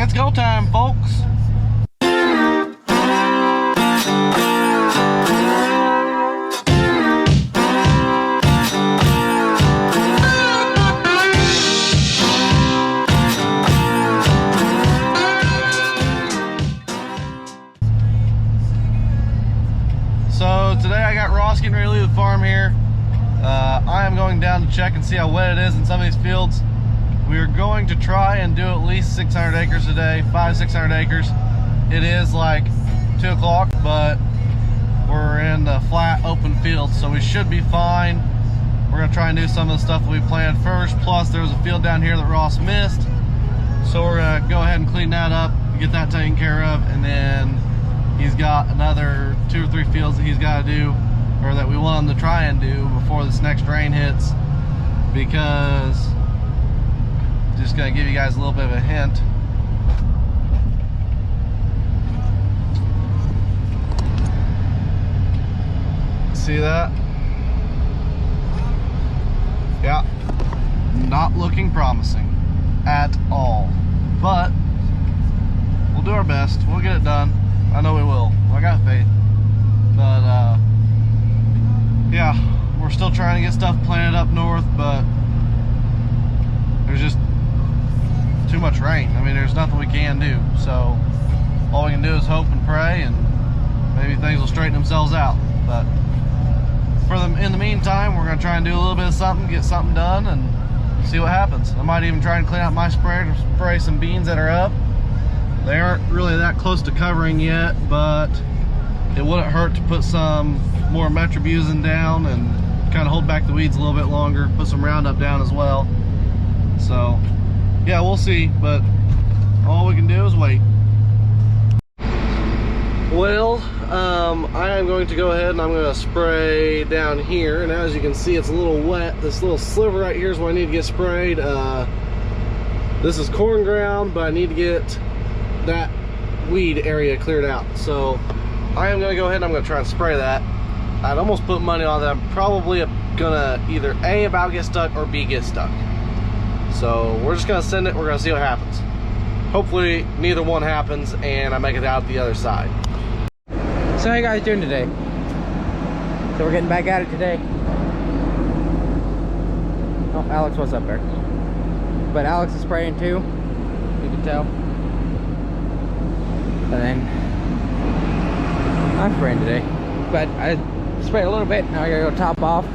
It's go time, folks. So today I got Ross getting ready to leave the farm here. I am going down to check and see how wet it is in some of these fields. We are going to try and do at least 600 acres a day, 500-600 acres. It is like 2 o'clock, but we're in the flat open field, so we should be fine. We're gonna try and do some of the stuff that we planned first, plus there was a field down here that Ross missed. So we're gonna go ahead and clean that up, get that taken care of, and then he's got another 2 or 3 fields that he's gotta do, or that we want him to try and do before this next rain hits, because just gonna give you guys a little bit of a hint. See that? Yeah, not looking promising at all, but we'll do our best. We'll get it done. I know we will. I got faith. But yeah, we're still trying to get stuff planted up north, but there's just too much rain. I mean, there's nothing we can do. So all we can do is hope and pray, and maybe things will straighten themselves out. But in the meantime, we're gonna try and do a little bit of something, get something done, and see what happens. I might even try and clean out my sprayer to spray some beans that are up. They aren't really that close to covering yet, but it wouldn't hurt to put some more metribuzin down and kind of hold back the weeds a little bit longer, put some Roundup down as well. So yeah, we'll see, but all we can do is wait. Well, I am going to go ahead and I'm going to spray down here, and as you can see, it's a little wet. This little sliver right here is where I need to get sprayed. This is corn ground, but I need to get that weed area cleared out. So I am going to go ahead and I'm going to try and spray that. I'd almost put money on that. I'm probably gonna either A, about get stuck, or B, get stuck. So we're just gonna send it, we're gonna see what happens. Hopefully neither one happens and I make it out the other side. So how you guys doing today? So we're getting back at it today. Oh, Alex, what's up there? But Alex is spraying too, you can tell. And then I'm spraying today. But I sprayed a little bit, now I gotta go top off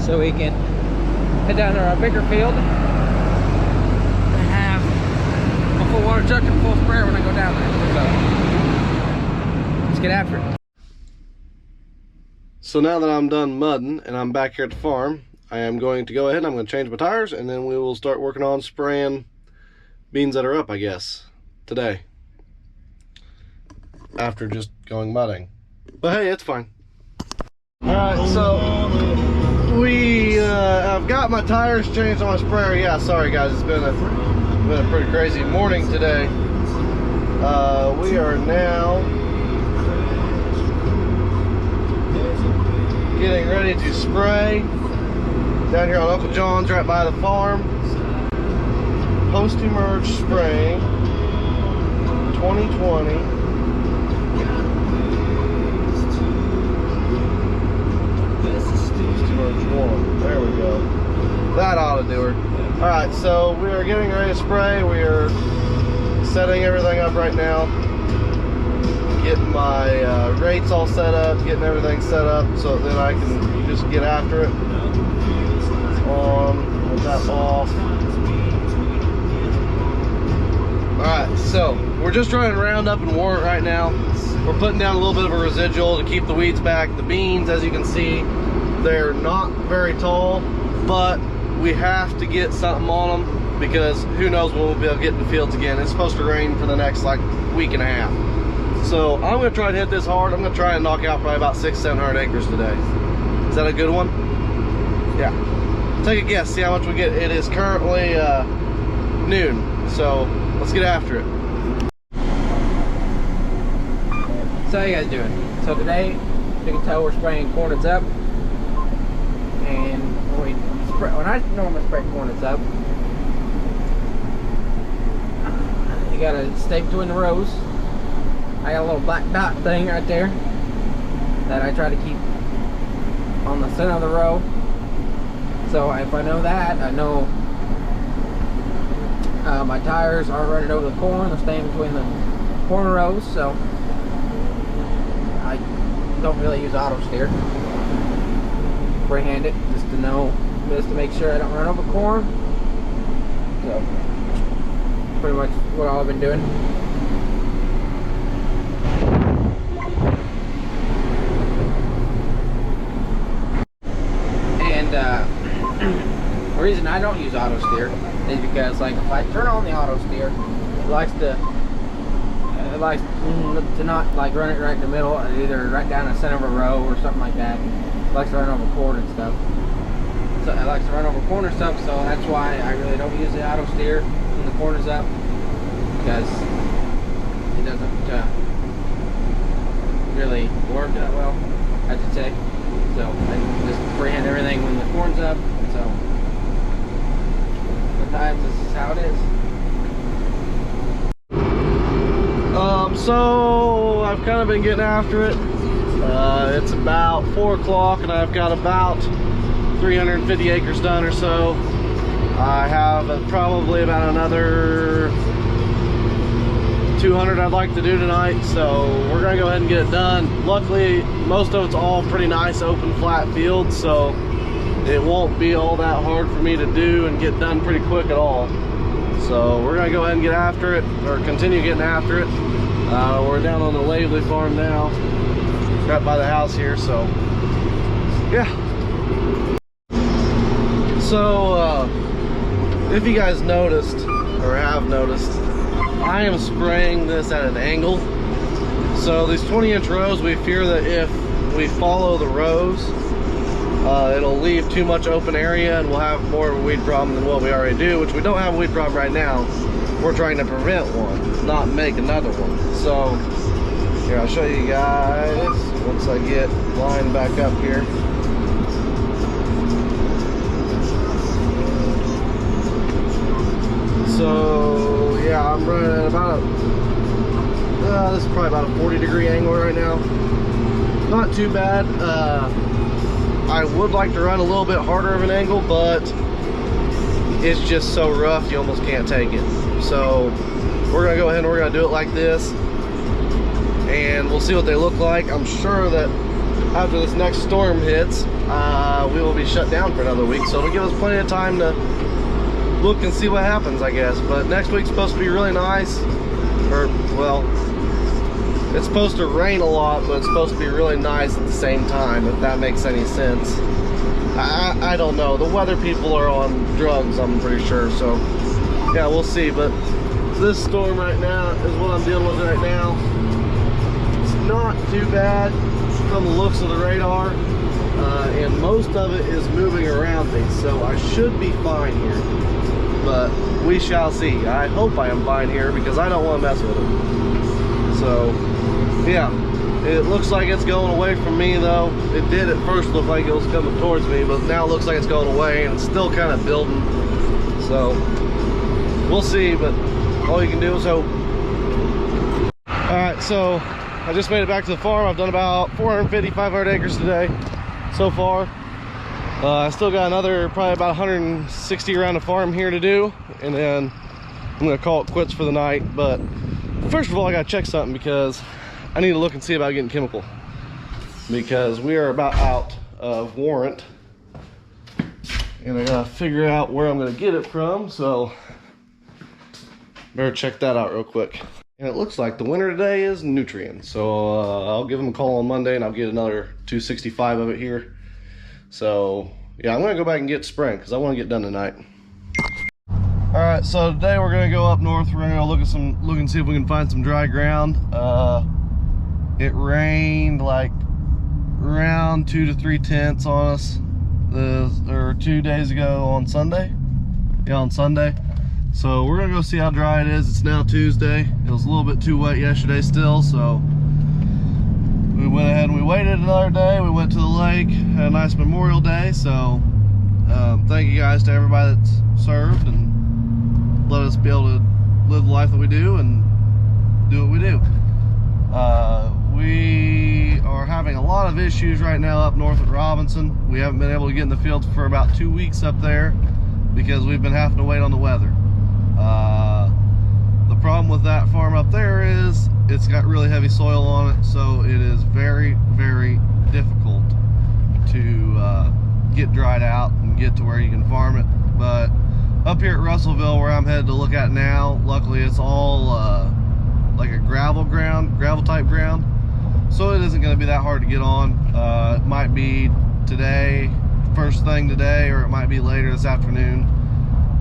so we can head down to our bigger field and have a full water truck and full sprayer when I go down there. So let's get after it. So now that I'm done mudding and I'm back here at the farm, I am going to go ahead and I'm going to change my tires, and then we will start working on spraying beans that are up, I guess, today, after just going mudding. But hey, it's fine. Alright, so I've got my tires changed on my sprayer. Yeah, sorry guys, it's been a pretty crazy morning today. We are now getting ready to spray down here on Uncle John's right by the farm. Post-emerge spraying 2020. There we go. That ought to do her. Alright, so we are getting ready to spray. We are setting everything up right now. Getting my rates all set up, getting everything set up so that I can just get after it. On, with that off. Alright, so we're just running Roundup and Warrant right now. We're putting down a little bit of a residual to keep the weeds back. The beans, as you can see, they're not very tall, but we have to get something on them because who knows when we'll be able to get in the fields again. It's supposed to rain for the next like week and a half. So I'm gonna try to hit this hard. I'm gonna try and knock out probably about 600-700 acres today. Is that a good one? Yeah. Take a guess, see how much we get. It is currently noon, so let's get after it. So how you guys doing? So today, you can tell we're spraying corn that's up. And when I normally spray corn that's up, you gotta stay between the rows. I got a little black dot thing right there that I try to keep on the center of the row. So if I know that, I know my tires aren't running over the corn, they're staying between the corner rows, so I don't really use auto steer. Freehand it just to know, just to make sure I don't run over corn. So pretty much what I've been doing. And the reason I don't use auto steer is because, like, if I turn on the auto steer, it likes to not like run it right in the middle, either right down the center of a row or something like that. It likes to run over corn and stuff. So it likes to run over corner stuff, so that's why I really don't use the auto steer when the corner's up, because it doesn't really work that well, I should say. So I just freehand everything when the corn's up. So sometimes this is how it is. So I've kind of been getting after it. It's about 4 o'clock and I've got about 350 acres done or so. I have probably about another 200 I'd like to do tonight, so we're gonna go ahead and get it done. Luckily, most of it's all pretty nice open flat fields, so it won't be all that hard for me to do and get done pretty quick at all. So we're gonna go ahead and get after it, or continue getting after it. We're down on the Levee farm now, right by the house here, so yeah. So if you guys noticed, or have noticed, I am spraying this at an angle. So these 20-inch rows, we fear that if we follow the rows, it'll leave too much open area and we'll have more of a weed problem than what we already do, which we don't have a weed problem right now. We're trying to prevent one, not make another one. So here, I'll show you guys once I get lined back up here. So yeah, I'm running at about this is probably about a 40-degree angle right now. Not too bad. I would like to run a little bit harder of an angle, but it's just so rough you almost can't take it. So we're gonna go ahead and we're gonna do it like this, and we'll see what they look like. I'm sure that after this next storm hits, we will be shut down for another week, so it'll give us plenty of time to look and see what happens, I guess. But next week's supposed to be really nice, or well, it's supposed to rain a lot, but it's supposed to be really nice at the same time, if that makes any sense. I don't know, the weather people are on drugs, I'm pretty sure, so yeah, we'll see. But this storm right now is what I'm dealing with right now. It's not too bad from the looks of the radar, and most of it is moving around me, so I should be fine here, but we shall see. I hope I am fine here because I don't want to mess with it. So yeah, it looks like it's going away from me though. It did at first look like it was coming towards me, but now it looks like it's going away and it's still kind of building. So we'll see, but all you can do is hope. Alright, so I just made it back to the farm. I've done about 450, 500 acres today so far. I still got another probably about 160 around the farm here to do, and then I'm gonna call it quits for the night. But first of all, I gotta check something because I need to look and see about getting chemical, because we are about out of warrant and I gotta figure out where I'm gonna get it from, so better check that out real quick. And it looks like the winner today is Nutrien, so I'll give them a call on Monday and I'll get another 265 of it here. So yeah, I'm gonna go back and get spraying because I want to get done tonight. All right, so today we're gonna go up north. We're gonna go look and see if we can find some dry ground. It rained like around 2 to 3 tenths on us 2 days ago on Sunday. Yeah, on Sunday. So we're gonna go see how dry it is. It's now Tuesday. It was a little bit too wet yesterday still, so we went ahead and we waited another day. We went to the lake, had a nice Memorial Day. So thank you guys to everybody that's served and let us be able to live the life that we do and do what we do. We are having a lot of issues right now up north at Robinson. We haven't been able to get in the fields for about 2 weeks up there because we've been having to wait on the weather. The problem with that farm up there is it's got really heavy soil on it, so it is very, very difficult to get dried out and get to where you can farm it. But up here at Russellville, where I'm headed to look at now, luckily it's all like a gravel type ground, so it isn't going to be that hard to get on. It might be today, first thing today, or it might be later this afternoon.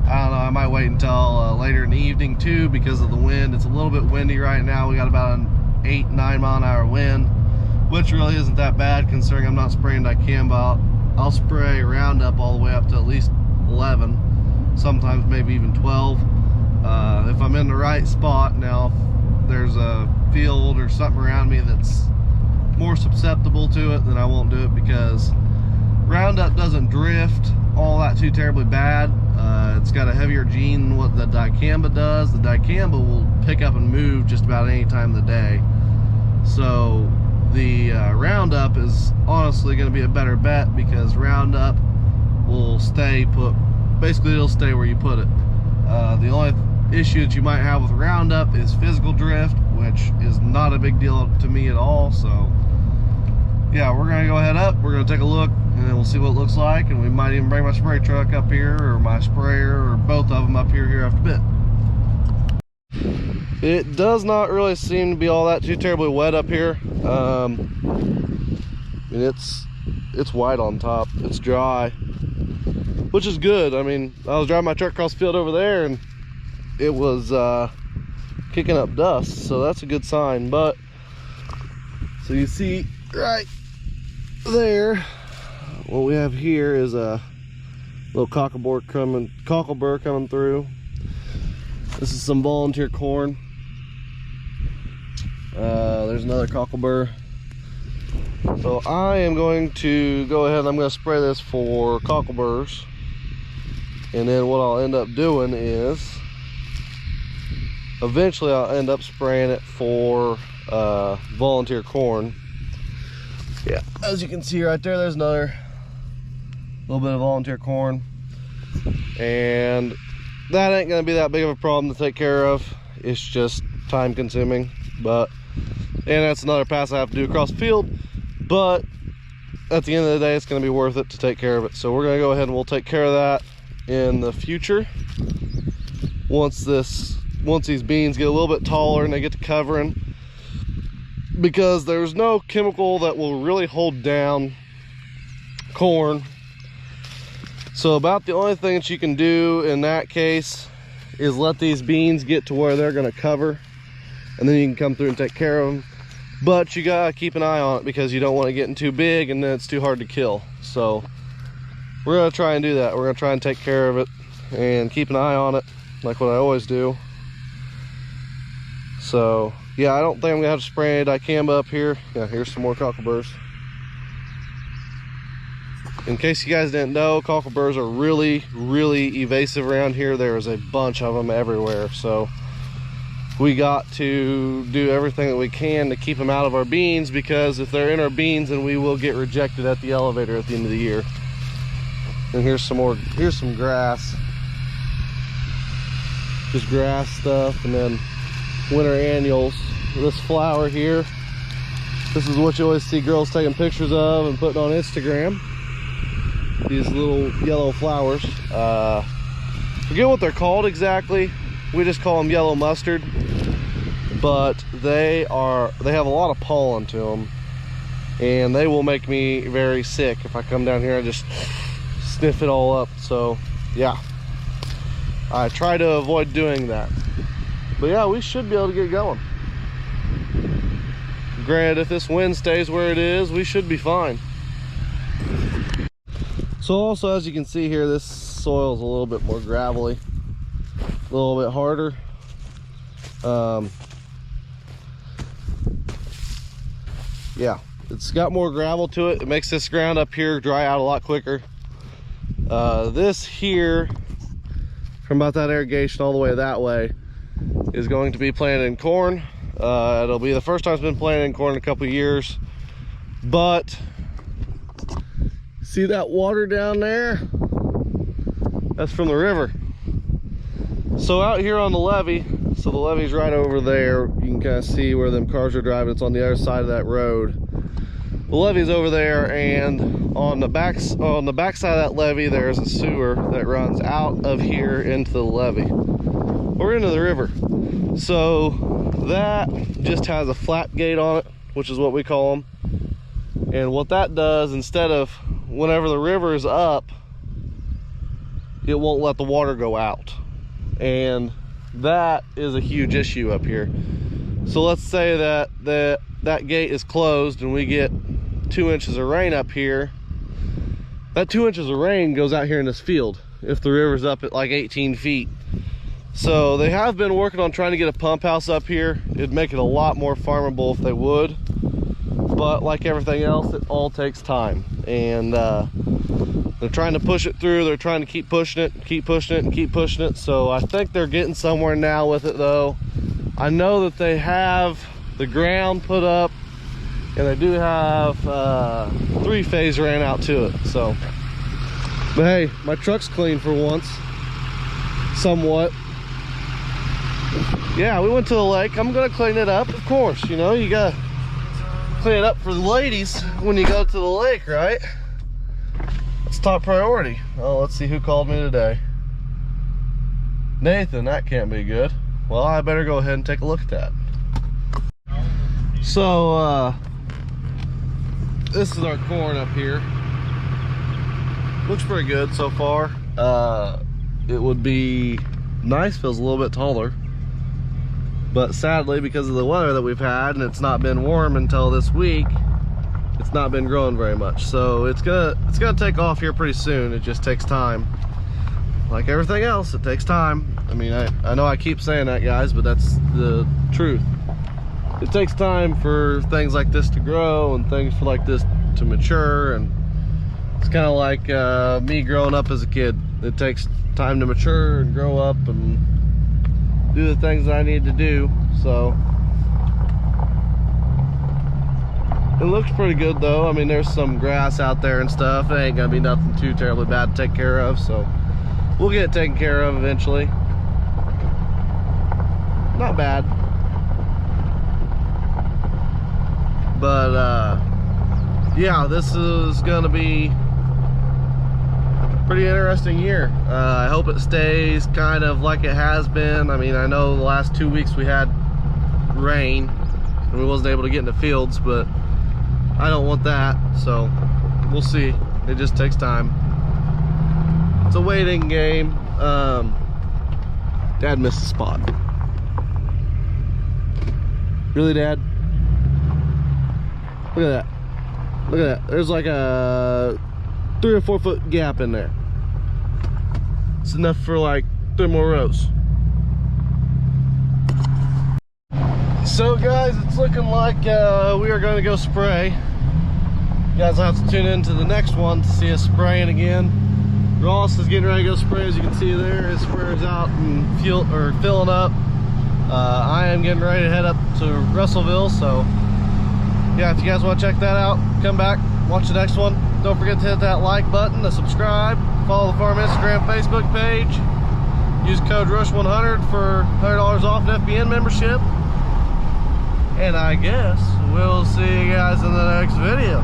I don't know, I might wait until later in the evening too because of the wind. It's a little bit windy right now. We got about an 8-9 mile an hour wind, which really isn't that bad considering I'm not spraying dicamba. I'll spray Roundup all the way up to at least 11, sometimes maybe even 12. If I'm in the right spot. Now, if there's a field or something around me that's more susceptible to it, then I won't do it, because Roundup doesn't drift all that too terribly bad. It's got a heavier gene than what the dicamba does. The dicamba will pick up and move just about any time of the day. So the Roundup is honestly going to be a better bet, because Roundup will stay put. Basically, it'll stay where you put it. The only issue that you might have with Roundup is physical drift, which is not a big deal to me at all. So yeah, we're going to go ahead up, we're going to take a look, and then we'll see what it looks like, and we might even bring my spray truck up here, or my sprayer, or both of them up here after a bit. It does not really seem to be all that too terribly wet up here. And it's white on top, it's dry, which is good. I mean, I was driving my truck across the field over there and it was kicking up dust, so that's a good sign. But so you see right there, what we have here is a little cocklebur coming through. This is some volunteer corn. There's another cocklebur. So I am going to go ahead and I'm going to spray this for cockleburs, and then what I'll end up doing is eventually I'll end up spraying it for volunteer corn. Yeah, as you can see right there, there's another little bit of volunteer corn, and that ain't gonna be that big of a problem to take care of. It's just time consuming, and that's another pass I have to do across the field, but at the end of the day it's gonna be worth it to take care of it. So we're gonna go ahead and we'll take care of that in the future once these beans get a little bit taller and they get to covering, because there's no chemical that will really hold down corn. So about the only thing that you can do in that case is let these beans get to where they're going to cover, and then you can come through and take care of them. But you gotta keep an eye on it, because you don't want it getting too big and then it's too hard to kill. So we're gonna try and do that. We're gonna try and take care of it and keep an eye on it, like what I always do. So yeah, I don't think I'm gonna have to spray any dicamba up here. Yeah, here's some more cockleburs. In case you guys didn't know, cockleburs are really, really evasive around here. There is a bunch of them everywhere. So we got to do everything that we can to keep them out of our beans, because if they're in our beans, then we will get rejected at the elevator at the end of the year. And here's some more, here's some grass. Just grass stuff, and then winter annuals. This flower here, this is what you always see girls taking pictures of and putting on Instagram. These little yellow flowers. Forget what they're called exactly. We just call them yellow mustard. But they have a lot of pollen to them, and they will make me very sick if I come down here and just sniff it all up. So yeah, I try to avoid doing that. But yeah, we should be able to get going. Granted, if this wind stays where it is, we should be fine. So also, as you can see here, this soil is a little bit more gravelly, a little bit harder. Yeah, it's got more gravel to it. It makes this ground up here dry out a lot quicker. This here, from about that irrigation all the way that way, is going to be planting corn. It'll be the first time it's been planted in corn in a couple of years. But see that water down there? That's from the river. So out here on the levee, so the levee's right over there. You can kind of see where them cars are driving. It's on the other side of that road. The levee's over there, and on the back side of that levee, there's a sewer that runs out of here into the levee or into the river. So that just has a flap gate on it, which is what we call them. And what that does, instead of whenever the river is up, it won't let the water go out. And that is a huge issue up here. So let's say that that gate is closed and we get 2 inches of rain up here. That 2 inches of rain goes out here in this field if the river's up at like 18 feet. So they have been working on trying to get a pump house up here. It'd make it a lot more farmable if they would. But like everything else, it all takes time. And they're trying to push it through. They're trying to keep pushing it, keep pushing it, and keep pushing it. So I think they're getting somewhere now with it though. I know that they have the ground put up, and they do have 3-phase ran out to it. So, but hey, my truck's clean for once, somewhat. Yeah, we went to the lake. I'm gonna clean it up, of course. You know, you gotta clean it up for the ladies when you go to the lake, right? That's top priority. Oh, let's see who called me today. Nathan, that can't be good. Well, I better go ahead and take a look at that. So, this is our corn up here. Looks pretty good so far. It would be nice if it was a little bit taller. But sadly, because of the weather that we've had, and it's not been warm until this week, it's not been growing very much. So it's gonna take off here pretty soon. It just takes time. Like everything else, it takes time. I mean, I know I keep saying that, guys, but that's the truth. It takes time for things like this to grow and things for like this to mature. And it's kind of like me growing up as a kid. It takes time to mature and grow up and do the things that I need to do. So it looks pretty good though. I mean, there's some grass out there and stuff. It ain't gonna be nothing too terribly bad to take care of, so we'll get it taken care of eventually. Not bad. But yeah, this is gonna be a pretty interesting year. I hope it stays kind of like it has been. I mean, I know the last 2 weeks we had rain and we wasn't able to get in the fields, but I don't want that, so we'll see. It just takes time. It's a waiting game. Dad missed the spot. Really, Dad? Look at that. Look at that. There's like a 3 or 4 foot gap in there. It's enough for like 3 more rows. So guys, it's looking like we are going to go spray. You guys will have to tune in to the next one to see us spraying again. Ross is getting ready to go spray, as you can see there. His sprayer's out and filling up. I am getting ready to head up to Russellville, so yeah, if you guys want to check that out, come back, watch the next one. Don't forget to hit that like button, to subscribe, follow the farm Instagram, Facebook page. Use code RUSH100 for $100 off an FBN membership. And I guess we'll see you guys in the next video.